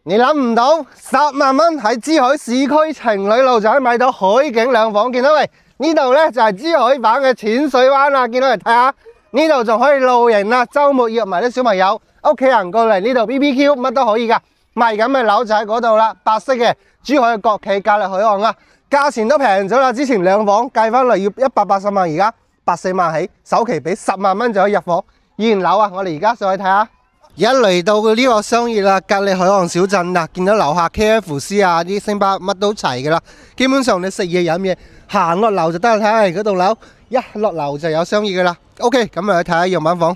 你諗唔到10萬蚊喺珠海市區情侶路就可以買到海景兩房，見到未？呢度咧就係珠海版嘅淺水灣啦，見到嚟睇下，呢度仲可以露營啦，周末約埋啲小朋友、屋企人過嚟呢度 BBQ 乜都可以噶。賣緊嘅樓就喺嗰度啦，白色嘅珠海嘅國企隔籬海岸啦，價錢都平咗啦，之前兩房計翻嚟要180萬，而家84萬起，首期俾10萬蚊就可以入伙。現樓啊，我哋而家上去睇下。而家嚟到呢個商業啦，隔籬海岸小鎮啦，見到樓下 KFC 啊，啲星巴克乜都齊噶啦。基本上你食嘢飲嘢，行落樓就得啦。睇下嗰棟樓，一落樓就有商業噶啦。OK， 咁啊去睇下樣板房。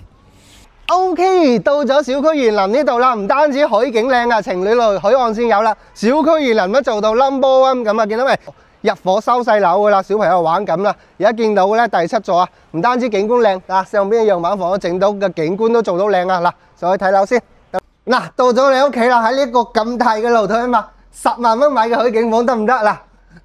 OK， 到咗小區園林呢度啦，唔單止海景靚啊，情侶路海岸先有啦，小區園林都做到 No.1 咁啊，見到未？入伙收細樓噶啦，小朋友玩緊啦。而家見到咧第7座啊，唔單止景觀靚啊，上邊嘅樣板房都整到嘅景觀都做到靚啊。嗱，上去睇樓先。嗱，到咗你屋企啦，喺呢個咁大嘅露台啊嘛，10萬蚊買嘅海景房得唔得？嗱，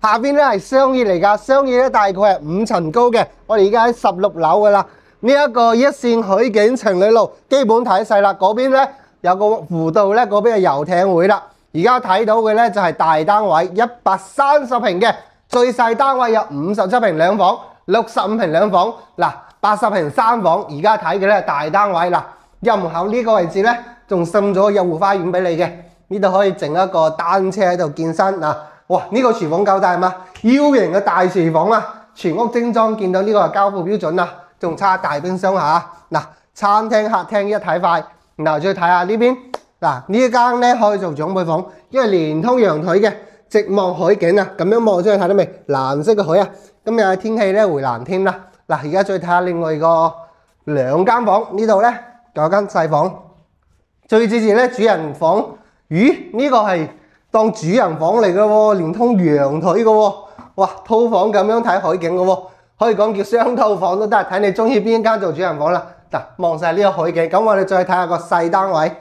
下邊咧係商業嚟噶，商業咧大概係5層高嘅，我哋而家喺16樓噶啦。呢一個一線海景情侶路，基本睇晒啦。嗰邊咧有個湖道咧，嗰邊係遊艇會啦。而家睇到嘅咧就係大單位130平嘅，最細單位有57平兩房，65平兩房，嗱80平3房。而家睇嘅咧大單位啦，入門口呢個位置咧仲滲咗有護花園俾你嘅，呢度可以整一個單車喺度健身嗱。哇！呢個廚房夠大嘛？U 型嘅大廚房啊，全屋精裝，見到呢個係交付標準啦。仲差大冰箱嚇，嗱餐廳客廳一體塊，然後再睇下呢邊，嗱呢間咧可以做長輩房，因為連通陽台嘅，直望海景啊，咁樣望出去睇到未？藍色嘅海啊，今日天氣咧回藍天啦。嗱而家再睇下另外個兩間房，呢度咧有間細房，最之前咧主人房，咦呢個係當主人房嚟嘅喎，連通陽台嘅喎，哇套房咁樣睇海景嘅喎。可以講叫雙套房都得，睇你中意邊間做主人房啦。嗱，望晒呢個海景，咁我哋再睇下個細單位。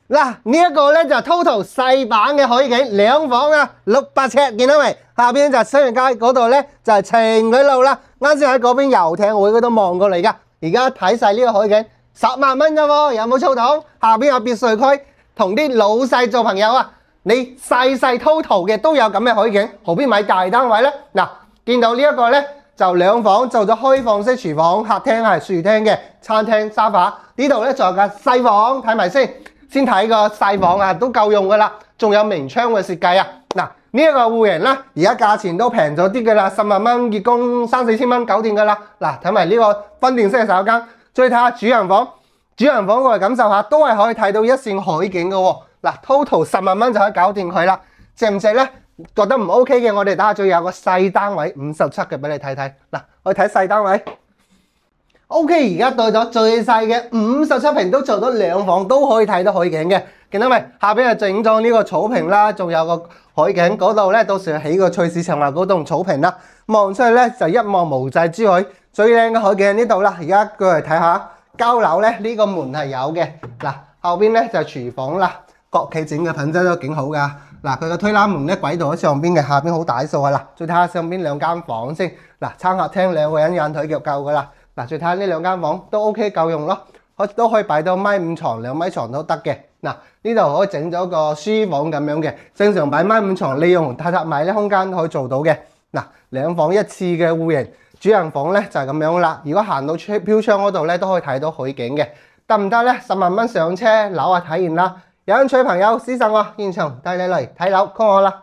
嗱，呢一個咧就 total 細版嘅海景，兩房啊，600尺，見到未？下邊就係商業街，嗰度咧就係情侶路啦。啱先喺嗰邊遊艇會嗰度望過嚟噶，而家睇晒呢個海景，10萬蚊咋喎？有冇粗筒？下邊有別墅區，同啲老細做朋友啊，你細 total 嘅都有咁嘅海景，何必買大單位咧？嗱，見到呢一個咧。就兩房做咗開放式廚房，客廳係樹廳嘅，餐廳沙發。呢度咧仲有個細房，睇埋先睇個細房啊，都夠用噶啦。仲有明窗嘅設計啊。嗱，呢一個戶型啦，而家價錢都平咗啲噶啦，10萬蚊月供3-4千蚊搞掂噶啦。嗱，睇埋呢個分店式嘅洗手間，再睇下主人房，主人房過嚟感受下，都係可以睇到一線海景嘅喎。嗱 ，total 10萬蚊就可以搞掂佢啦，值唔值咧？覺得唔 OK 嘅，我哋打下最有個細單位57嘅俾你睇睇。嗱，我哋睇細單位。OK， 而家到咗最細嘅57平都做到兩房，都可以睇到海景嘅。見到未？下邊係整咗呢個草坪啦，仲有個海景嗰度咧，到時起個翠市場樓嗰棟草坪啦，望出去咧就一望無際珠海。最靚嘅海景喺呢度啦。而家過嚟睇下交樓咧，呢個門係有嘅。嗱，後邊咧就係廚房啦，國企整嘅品質都幾好噶。嗱，佢個推拉門咧軌道喺上邊嘅，下邊好大數啊！嗱，再睇下上邊兩間房先。嗱，餐客廳2個人引腿腳夠噶啦。嗱，再睇下呢兩間房都 OK 夠用咯，都可以擺到1.5米床、2米床都得嘅。嗱，呢度可以整咗個書房咁樣嘅，正常擺1.5米床，利用榻榻米咧空間可以做到嘅。嗱，兩房一次嘅戶型，主人房咧就係咁樣啦。如果行到飄窗嗰度咧，都可以睇到海景嘅，得唔得咧？10萬蚊上車，樓啊睇完啦。有興趣朋友私信我，現場帶你嚟睇樓，call我啦。